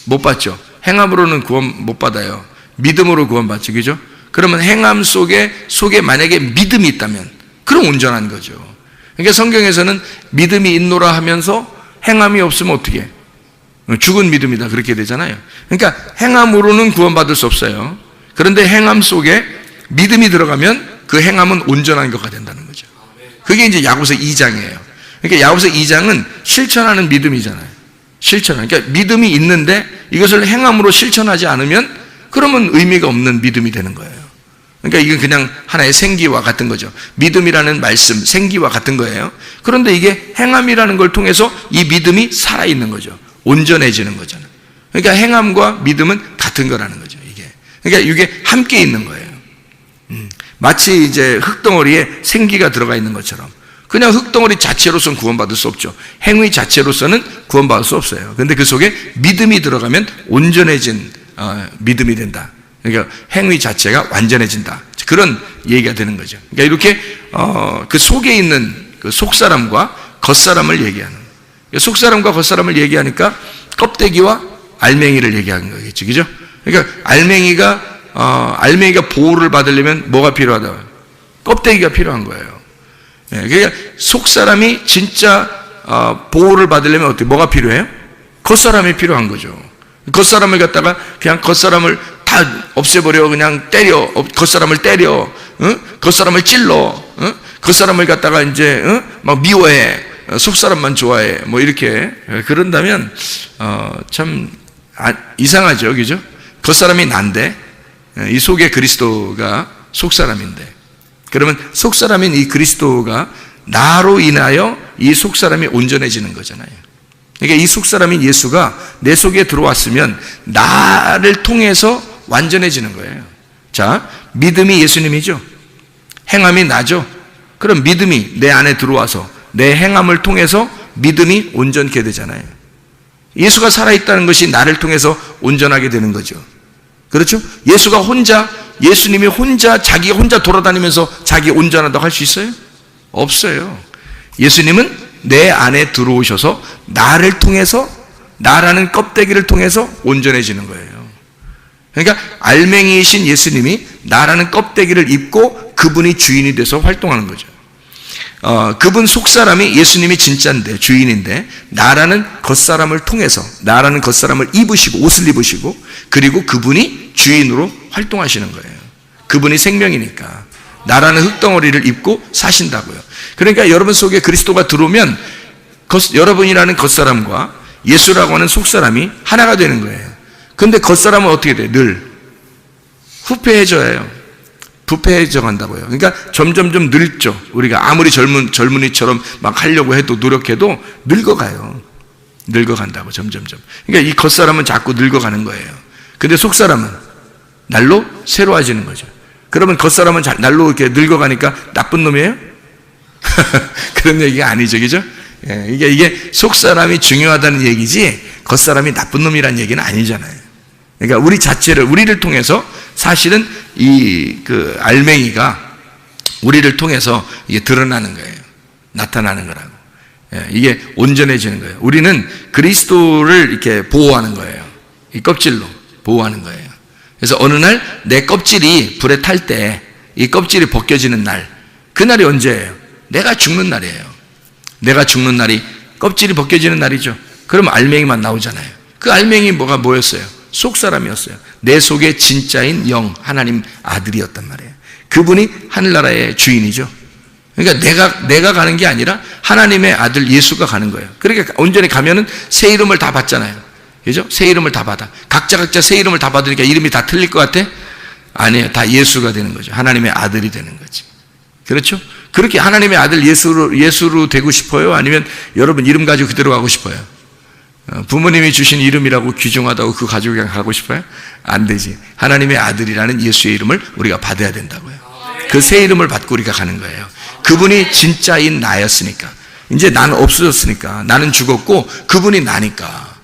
B: 못 받죠. 행함으로는 구원 못 받아요. 믿음으로 구원 받죠, 그죠? 그러면 행함 속에 만약에 믿음이 있다면 그럼 온전한 거죠. 그러니까 성경에서는 믿음이 있노라 하면서 행함이 없으면 어떻게 해? 죽은 믿음이다 그렇게 되잖아요. 그러니까 행함으로는 구원받을 수 없어요. 그런데 행함 속에 믿음이 들어가면 그 행함은 온전한 것가 된다는 거죠. 그게 이제 야고보서 2장이에요. 그러니까 야고보서 2장은 실천하는 믿음이잖아요. 그러니까 믿음이 있는데 이것을 행함으로 실천하지 않으면 그러면 의미가 없는 믿음이 되는 거예요. 그러니까 이건 그냥 하나의 생기와 같은 거죠. 믿음이라는 말씀, 생기와 같은 거예요. 그런데 이게 행함이라는 걸 통해서 이 믿음이 살아있는 거죠. 온전해지는 거잖아요. 그러니까 행함과 믿음은 같은 거라는 거죠, 이게. 그러니까 이게 함께 있는 거예요. 마치 이제 흙덩어리에 생기가 들어가 있는 것처럼. 그냥 흙덩어리 자체로서는 구원받을 수 없죠. 행위 자체로서는 구원받을 수 없어요. 그런데 그 속에 믿음이 들어가면 온전해진 믿음이 된다. 그러니까 행위 자체가 완전해진다. 그런 얘기가 되는 거죠. 그러니까 이렇게 그 속에 있는 그 속사람과 겉사람을 얘기하는. 속사람과 겉사람을 얘기하니까 껍데기와 알맹이를 얘기하는 거겠죠, 그죠? 그러니까 알맹이가 보호를 받으려면 뭐가 필요하다? 껍데기가 필요한 거예요. 그러니까 속사람이 진짜 보호를 받으려면 어떻게? 뭐가 필요해요? 겉사람이 필요한 거죠. 겉사람을 갖다가 그냥 겉사람을 다 없애버려, 그냥 때려, 겉사람을 때려, 겉사람을 찔러, 겉사람을 갖다가 이제 막 미워해, 속사람만 좋아해, 뭐 이렇게 그런다면 참 이상하죠, 그죠? 겉사람이 난데 이 속에 그리스도가 속사람인데, 그러면 속사람인 이 그리스도가 나로 인하여 이 속사람이 온전해지는 거잖아요. 그러니까 이 속사람인 예수가 내 속에 들어왔으면 나를 통해서 완전해지는 거예요. 자, 믿음이 예수님이죠. 행함이 나죠. 그럼 믿음이 내 안에 들어와서 내 행함을 통해서 믿음이 온전케 되잖아요. 예수가 살아있다는 것이 나를 통해서 온전하게 되는 거죠. 그렇죠? 예수님이 자기가 혼자 돌아다니면서 자기 온전하다고 할 수 있어요? 없어요. 예수님은 내 안에 들어오셔서 나를 통해서, 나라는 껍데기를 통해서 온전해지는 거예요. 그러니까 알맹이이신 예수님이 나라는 껍데기를 입고 그분이 주인이 돼서 활동하는 거죠. 그분 속사람이 예수님이 진짜인데, 주인인데, 나라는 겉사람을 통해서, 나라는 겉사람을 입으시고, 옷을 입으시고, 그리고 그분이 주인으로 활동하시는 거예요. 그분이 생명이니까. 나라는 흙덩어리를 입고 사신다고요. 그러니까 여러분 속에 그리스도가 들어오면 여러분이라는 겉사람과 예수라고 하는 속사람이 하나가 되는 거예요. 근데 겉사람은 어떻게 돼요? 늘 후패해져야 해요. 부패해져 간다고요. 그러니까 점점점 늙죠. 우리가 아무리 젊은이처럼 막 하려고 해도 노력해도 늙어가요. 늙어간다고 점점점. 그러니까 이 겉사람은 자꾸 늙어가는 거예요. 근데 속사람은 날로 새로워지는 거죠. 그러면 겉사람은 날로 이렇게 늙어가니까 나쁜 놈이에요? 그런 얘기가 아니죠, 그죠? 이게 속사람이 중요하다는 얘기지 겉사람이 나쁜 놈이라는 얘기는 아니잖아요. 그러니까 우리를 통해서 사실은 그 알맹이가 우리를 통해서 이게 드러나는 거예요. 나타나는 거라고. 이게 온전해지는 거예요. 우리는 그리스도를 이렇게 보호하는 거예요. 이 껍질로 보호하는 거예요. 그래서 어느 날 내 껍질이 불에 탈 때 이 껍질이 벗겨지는 날, 그날이 언제예요? 내가 죽는 날이에요. 내가 죽는 날이 껍질이 벗겨지는 날이죠. 그러면 알맹이만 나오잖아요. 그 알맹이 뭐였어요? 속사람이었어요. 내 속에 진짜인 영, 하나님 아들이었단 말이에요. 그분이 하늘나라의 주인이죠. 그러니까 내가 가는 게 아니라 하나님의 아들 예수가 가는 거예요. 그러니까 온전히 가면은 새 이름을 다 받잖아요. 그죠? 새 이름을 다 받아. 각자 새 이름을 다 받으니까 이름이 다 틀릴 것 같아? 아니에요. 다 예수가 되는 거죠. 하나님의 아들이 되는 거지. 그렇죠? 그렇게 하나님의 아들 예수로 되고 싶어요? 아니면 여러분 이름 가지고 그대로 가고 싶어요? 부모님이 주신 이름이라고 귀중하다고 그 가지고 그냥 가고 싶어요? 안 되지. 하나님의 아들이라는 예수의 이름을 우리가 받아야 된다고요. 그 새 이름을 받고 우리가 가는 거예요. 그분이 진짜인 나였으니까. 이제 나는 없어졌으니까. 나는 죽었고 그분이 나니까.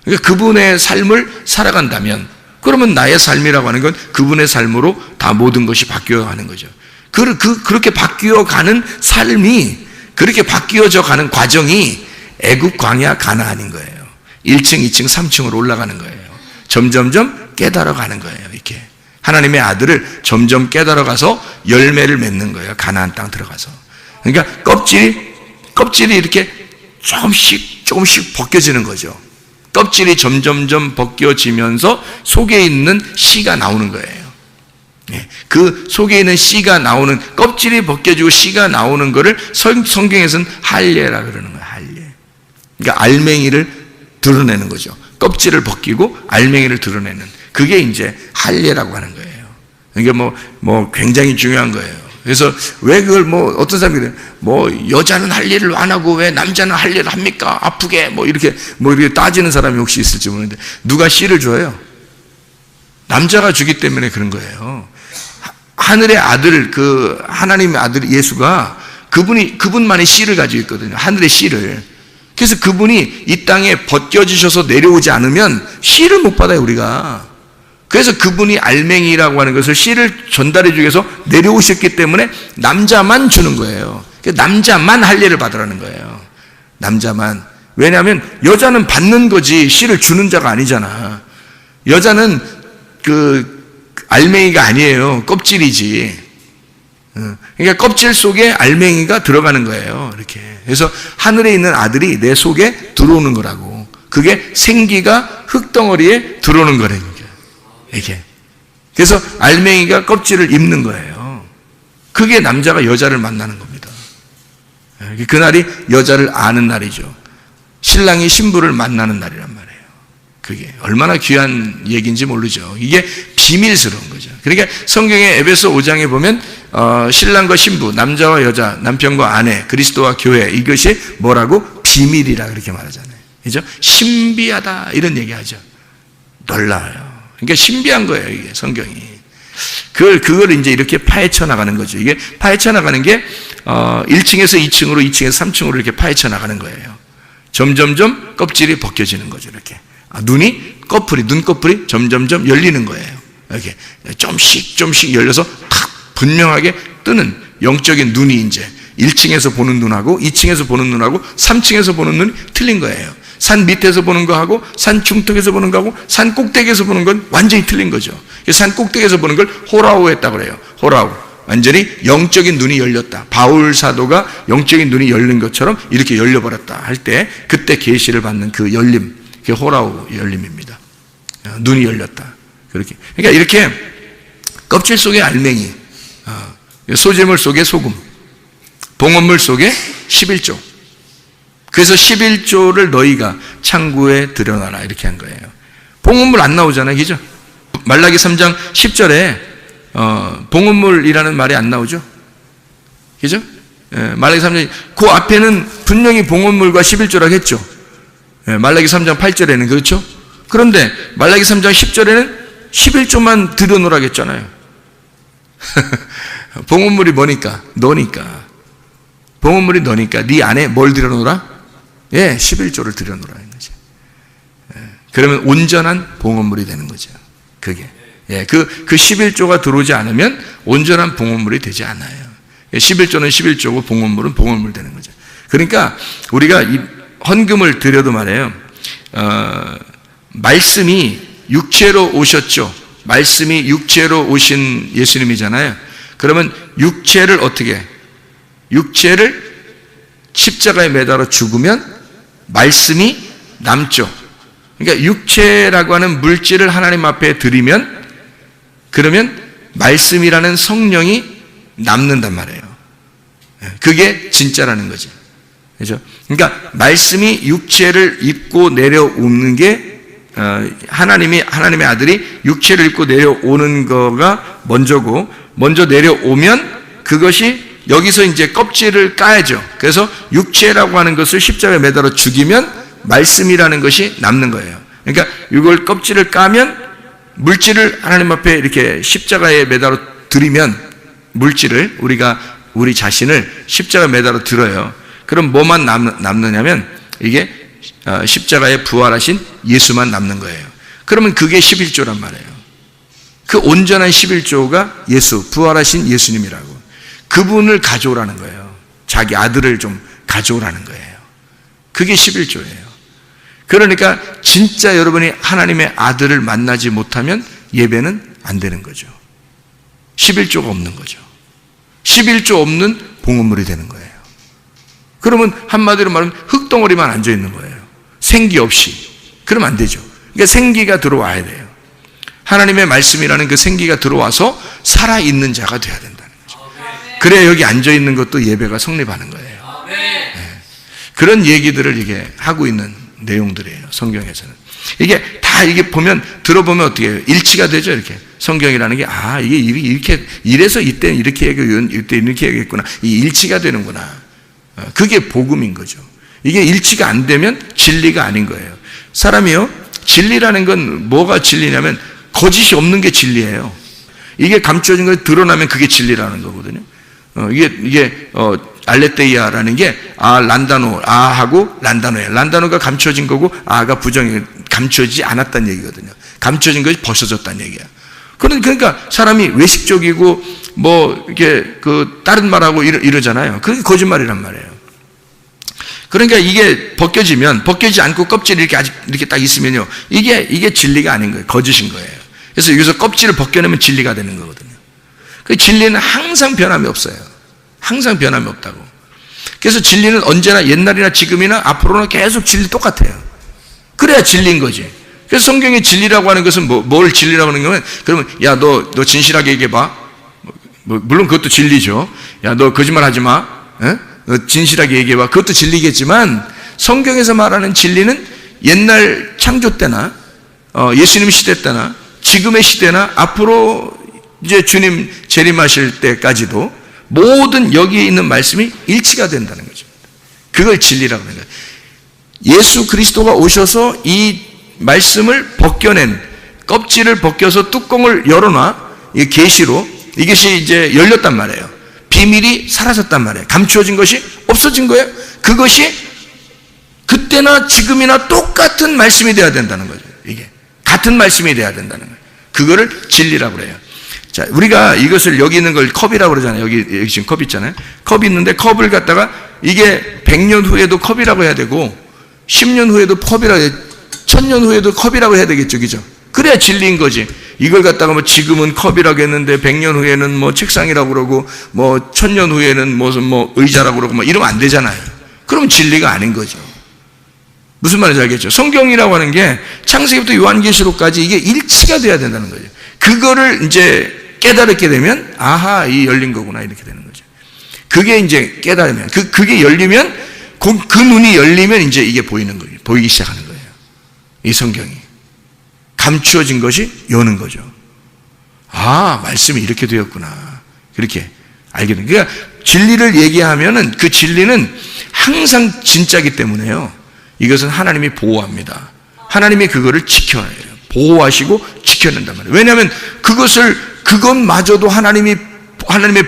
B: 그러니까 그분의 삶을 살아간다면 그러면 나의 삶이라고 하는 건 그분의 삶으로 다 모든 것이 바뀌어가는 거죠. 그렇게 바뀌어가는 삶이, 그렇게 바뀌어져 가는 과정이 애굽 광야 가나안인 거예요. 1층, 2층, 3층으로 올라가는 거예요. 점점점 깨달아가는 거예요. 이렇게 하나님의 아들을 점점 깨달아가서 열매를 맺는 거예요. 가나안 땅 들어가서. 그러니까 껍질이 이렇게 조금씩 벗겨지는 거죠. 껍질이 점점점 벗겨지면서 속에 있는 씨가 나오는 거예요. 그 속에 있는 씨가 나오는, 껍질이 벗겨지고 씨가 나오는 거를 성경에서는 할례라 그러는 거예요. 할례. 그러니까 알맹이를 드러내는 거죠. 껍질을 벗기고 알맹이를 드러내는, 그게 이제 할례라고 하는 거예요. 이게 뭐 굉장히 중요한 거예요. 그래서 왜 그걸 어떤 사람이 그래, 여자는 할례를 안 하고 왜 남자는 할례를 합니까? 아프게 이렇게 따지는 사람이 혹시 있을지 모르는데, 누가 씨를 줘요? 남자가 주기 때문에 그런 거예요. 하늘의 아들, 그 하나님의 아들 예수가 그분만의 씨를 가지고 있거든요. 하늘의 씨를. 그래서 그분이 이 땅에 벗겨지셔서 내려오지 않으면 씨를 못 받아요, 우리가. 그래서 그분이 알맹이라고 하는 것을, 씨를 전달해 주기 위해서 내려오셨기 때문에 남자만 주는 거예요. 남자만 할례를 받으라는 거예요. 남자만. 왜냐하면 여자는 받는 거지 씨를 주는 자가 아니잖아. 여자는 그 알맹이가 아니에요. 껍질이지. 그러니까 껍질 속에 알맹이가 들어가는 거예요. 이렇게. 그래서 하늘에 있는 아들이 내 속에 들어오는 거라고. 그게 생기가 흙덩어리에 들어오는 거라니까. 이게. 그래서 알맹이가 껍질을 입는 거예요. 그게 남자가 여자를 만나는 겁니다. 그날이 여자를 아는 날이죠. 신랑이 신부를 만나는 날이란 말이에요. 그게 얼마나 귀한 얘기인지 모르죠. 이게 비밀스러운 거죠. 그러니까 성경의 에베소 5장에 보면 신랑과 신부, 남자와 여자, 남편과 아내, 그리스도와 교회, 이것이 뭐라고? 비밀이라 그렇게 말하잖아요. 그죠? 신비하다 이런 얘기하죠. 놀라워요. 그러니까 신비한 거예요, 이게 성경이. 그걸 이제 이렇게 파헤쳐 나가는 거죠. 이게 파헤쳐 나가는 게 1층에서 2층으로, 2층에서 3층으로 이렇게 파헤쳐 나가는 거예요. 점점점 껍질이 벗겨지는 거죠, 이렇게. 눈꺼풀이 점점점 열리는 거예요. 이렇게 좀씩 열려서 탁 분명하게 뜨는 영적인 눈이 이제 1층에서 보는 눈하고 2층에서 보는 눈하고 3층에서 보는 눈이 틀린 거예요. 산 밑에서 보는 거하고 산 중턱에서 보는 거하고 산 꼭대기에서 보는 건 완전히 틀린 거죠. 산 꼭대기에서 보는 걸 호라우 했다고 그래요. 호라우. 완전히 영적인 눈이 열렸다. 바울 사도가 영적인 눈이 열린 것처럼 이렇게 열려버렸다 할 때, 그때 계시를 받는 그 열림, 그게 호라우 열림입니다. 눈이 열렸다. 그렇게. 그러니까 이렇게 껍질 속에 알맹이, 소재물 속에 소금, 봉헌물 속에 11조. 그래서 11조를 너희가 창고에 들여놔라 이렇게 한 거예요. 봉헌물 안 나오잖아요, 그죠? 말라기 3장 10절에 봉헌물이라는 말이 안 나오죠, 그죠? 말라기 3장 그 앞에는 분명히 봉헌물과 11조라고 했죠. 말라기 3장 8절에는 그렇죠. 그런데 말라기 3장 10절에는 11조만 들여놓으라고 했잖아요. 봉헌물이 뭐니까? 너니까. 봉헌물이 너니까 네 안에 뭘 들여놓으라? 11조를 들여놓으라는 거죠. 그러면 온전한 봉헌물이 되는 거죠. 그게. 그 11조가 들어오지 않으면 온전한 봉헌물이 되지 않아요. 11조는 11조고 봉헌물은 봉헌물 되는 거죠. 그러니까 우리가 이 헌금을 드려도 말이에요. 말씀이 육체로 오셨죠. 말씀이 육체로 오신 예수님이잖아요. 그러면 육체를 어떻게? 육체를 십자가에 매달아 죽으면 말씀이 남죠. 그러니까 육체라고 하는 물질을 하나님 앞에 드리면, 그러면 말씀이라는 성령이 남는단 말이에요. 그게 진짜라는 거죠. 그렇죠? 그러니까 말씀이 육체를 입고 내려오는 게 하나님의 아들이 육체를 입고 내려오는 거가 먼저고, 먼저 내려오면 그것이 여기서 이제 껍질을 까야죠. 그래서 육체라고 하는 것을 십자가에 매달아 죽이면 말씀이라는 것이 남는 거예요. 그러니까 이걸 껍질을 까면 물질을 하나님 앞에 이렇게 십자가에 매달아 드리면, 물질을 우리 자신을 십자가에 매달아 들어요. 그럼 뭐만 남느냐면 이게 십자가에 부활하신 예수만 남는 거예요. 그러면 그게 11조란 말이에요. 그 온전한 11조가 예수, 부활하신 예수님이라고. 그분을 가져오라는 거예요. 자기 아들을 좀 가져오라는 거예요. 그게 11조예요. 그러니까 진짜 여러분이 하나님의 아들을 만나지 못하면 예배는 안 되는 거죠. 11조가 없는 거죠. 11조 없는 봉헌물이 되는 거예요. 그러면 한마디로 말하면 흙덩어리만 앉아 있는 거예요. 생기 없이. 그러면 안 되죠. 그러니까 생기가 들어와야 돼요. 하나님의 말씀이라는 그 생기가 들어와서 살아있는 자가 돼야 된다는 거죠. 그래야 여기 앉아 있는 것도 예배가 성립하는 거예요. 네. 그런 얘기들을 이게 하고 있는 내용들이에요. 성경에서는. 이게 다 이게 들어보면 어떻게 해요? 일치가 되죠, 이렇게. 성경이라는 게, 이게 이렇게, 이래서 이때는 이렇게 얘기하고, 이때 이렇게 얘기했구나. 이 일치가 되는구나. 그게 복음인 거죠. 이게 일치가 안 되면 진리가 아닌 거예요. 사람이요, 진리라는 건 뭐가 진리냐면, 거짓이 없는 게 진리예요. 이게 감춰진 거 드러나면 그게 진리라는 거거든요. 알레테이아라는 게, 란다노, 하고 란다노예요. 란다노가 감춰진 거고, 가 감춰지지 않았다는 얘기거든요. 감춰진 것이 벗어졌다는 얘기야. 그러니까 사람이 외식적이고, 다른 말하고 이러잖아요. 그게 거짓말이란 말이에요. 그러니까 이게 벗겨지지 않고 껍질이 이렇게 딱 있으면요. 이게 진리가 아닌 거예요. 거짓인 거예요. 그래서 여기서 껍질을 벗겨내면 진리가 되는 거거든요. 그 진리는 항상 변함이 없어요. 항상 변함이 없다고. 그래서 진리는 언제나 옛날이나 지금이나 앞으로나 계속 진리 똑같아요. 그래야 진리인 거지. 그래서 성경의 진리라고 하는 것은 뭘 진리라고 하는 거면, 그러면 너 진실하게 얘기해봐. 물론 그것도 진리죠. 너 거짓말 하지 마. 너 진실하게 얘기해봐. 그것도 진리겠지만 성경에서 말하는 진리는 옛날 창조 때나 예수님 시대 때나 지금의 시대나 앞으로 이제 주님 재림하실 때까지도 모든 여기에 있는 말씀이 일치가 된다는 거죠. 그걸 진리라고 하는 거예요. 예수 그리스도가 오셔서 이 말씀을 벗겨낸, 껍질을 벗겨서 뚜껑을 열어놔, 이 계시로 이것이 이제 열렸단 말이에요. 비밀이 사라졌단 말이에요. 감추어진 것이 없어진 거예요. 그것이 그때나 지금이나 똑같은 말씀이 돼야 된다는 거죠. 이게 같은 말씀이 돼야 된다는 거예요. 그거를 진리라고 그래요. 자, 우리가 이것을 여기 있는 걸 컵이라고 그러잖아요. 여기 지금 컵 있잖아요. 컵이 있는데 컵을 갖다가 이게 100년 후에도 컵이라고 해야 되고 10년 후에도 컵이라고 해야 되고 1000년 후에도 컵이라고 해야 되겠죠. 그죠? 그래야 진리인 거지. 이걸 갖다가 지금은 컵이라고 했는데 100년 후에는 책상이라고 그러고 1000년 후에는 무슨 의자라고 그러고 이러면 안 되잖아요. 그러면 진리가 아닌 거죠. 무슨 말인지 알겠죠? 성경이라고 하는 게 창세기부터 요한계시록까지 이게 일치가 돼야 된다는 거죠. 그거를 이제 깨달게 되면 이 열린 거구나 이렇게 되는 거죠. 그게 이제 깨달으면 그게 열리면 그 눈이 열리면 이제 이게 보이는 거예요. 보이기 시작하는 거예요. 이 성경이 감추어진 것이 여는 거죠. 말씀이 이렇게 되었구나. 그렇게 알게 됩니다. 그러니까 진리를 얘기하면은 그 진리는 항상 진짜기 때문에요. 이것은 하나님이 보호합니다. 하나님이 그거를 지켜야 해요. 보호하시고 지켜낸단 말이에요. 왜냐하면 그것마저도 하나님의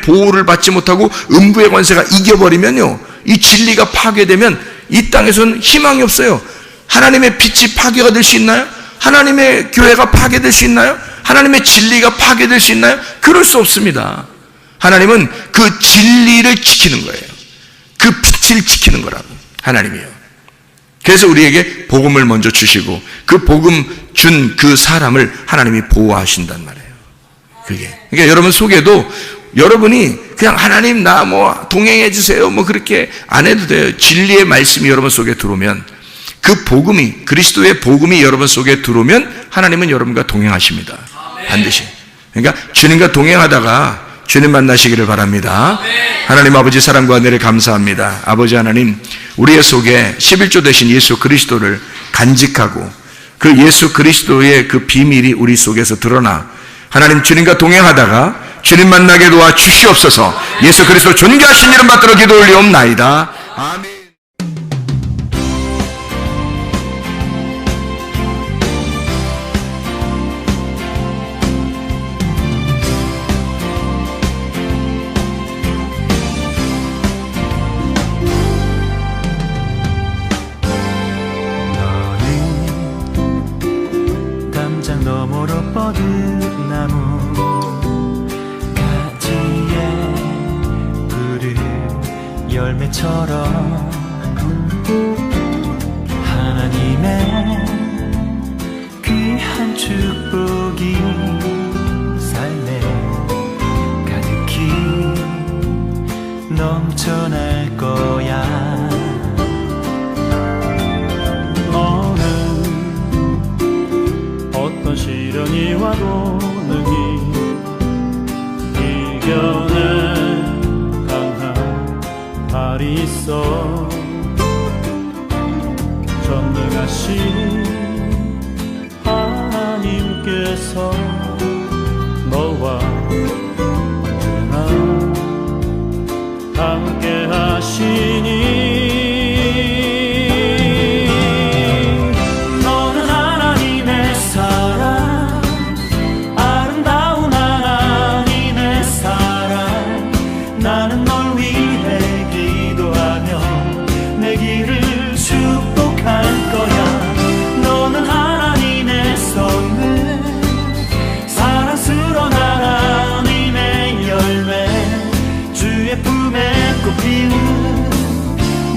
B: 보호를 받지 못하고 음부의 권세가 이겨버리면요, 이 진리가 파괴되면 이 땅에서는 희망이 없어요. 하나님의 빛이 파괴가 될 수 있나요? 하나님의 교회가 파괴될 수 있나요? 하나님의 진리가 파괴될 수 있나요? 그럴 수 없습니다. 하나님은 그 진리를 지키는 거예요. 그 빛을 지키는 거라고, 하나님이요. 그래서 우리에게 복음을 먼저 주시고 그 복음 준 그 사람을 하나님이 보호하신단 말이에요. 그러니까 여러분 속에도 여러분이 그냥 하나님 나 동행해 주세요 그렇게 안 해도 돼요. 진리의 말씀이 여러분 속에 들어오면, 그 복음이, 그리스도의 복음이 여러분 속에 들어오면 하나님은 여러분과 동행하십니다. 반드시. 그러니까 주님과 동행하다가 주님 만나시기를 바랍니다. 하나님 아버지 사랑과 은혜를 감사합니다. 아버지 하나님, 우리의 속에 11조 되신 예수 그리스도를 간직하고 그 예수 그리스도의 그 비밀이 우리 속에서 드러나 하나님 주님과 동행하다가 주님 만나게 도와 주시옵소서. 예수 그리스도 존귀하신 이름 받들어 기도 올리옵나이다. 아멘.
C: 담장 너머로 뻗은 나무 가지에 푸른 열매처럼 하나님의 귀한 축복이 삶에 가득히 넘쳐날 거야.
D: 어떤 시련이 와도 능히 이겨낼 강한 발이 있어. 전능하신 하나님께서 너와 언제나 함께 하시니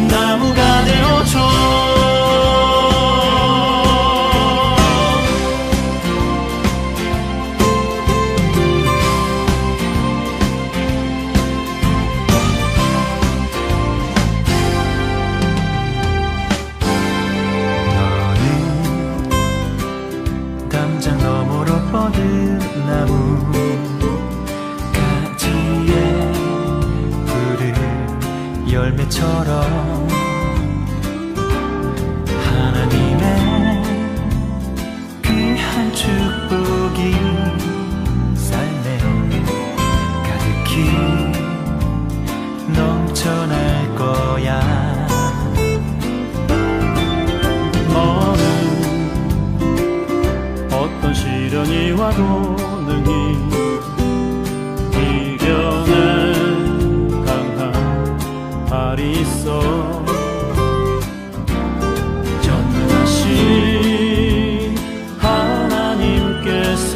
C: 나무가 되어줘. 너는 담장 너머로 뻗은 나무 가지에 푸른 열매처럼 하나님의 귀한 축복이 삶에 가득히 넘쳐날 거야.
D: 너는 어떤 시련이 와도 능히 이겨낼 강한 발이 있어. 전능하신 하나님께서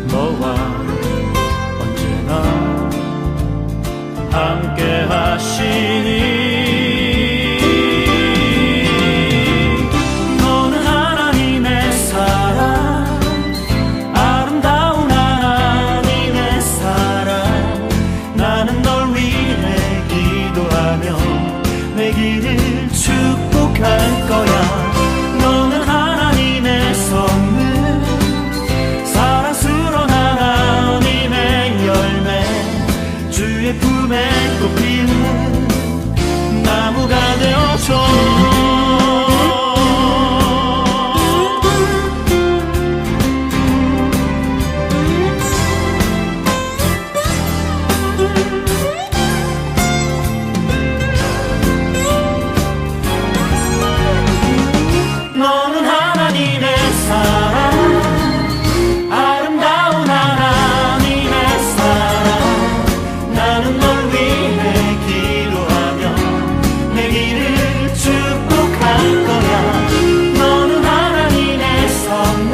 D: 너와 언제나 함께 하시니
C: 너는 하나님의 사랑, 아름다운 하나님의 사랑. 나는 널 위해 기도하며 내 길을 축복할 거야. 너는 하나님의 선물, 사랑스러운 하나님의 열매, 주의 품에 꽃피는 나무가 되어줘. 너는 하나님의 사랑, 아름다운 하나님의 사랑. 나는 널 위해 기도하며 내 길을 축복할 거야. 너는 하나님의 선물,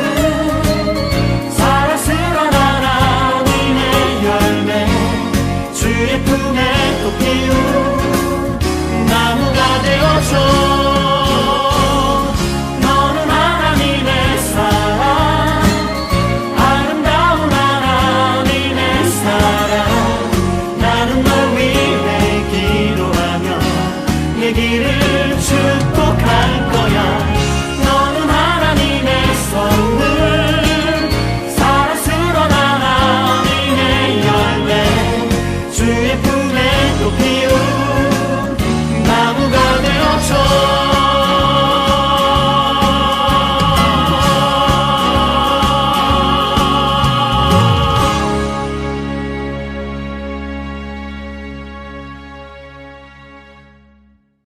C: 사랑스러운 하나님의 열매, 주의 품에 꽃피운 나무가 되어줘. 길을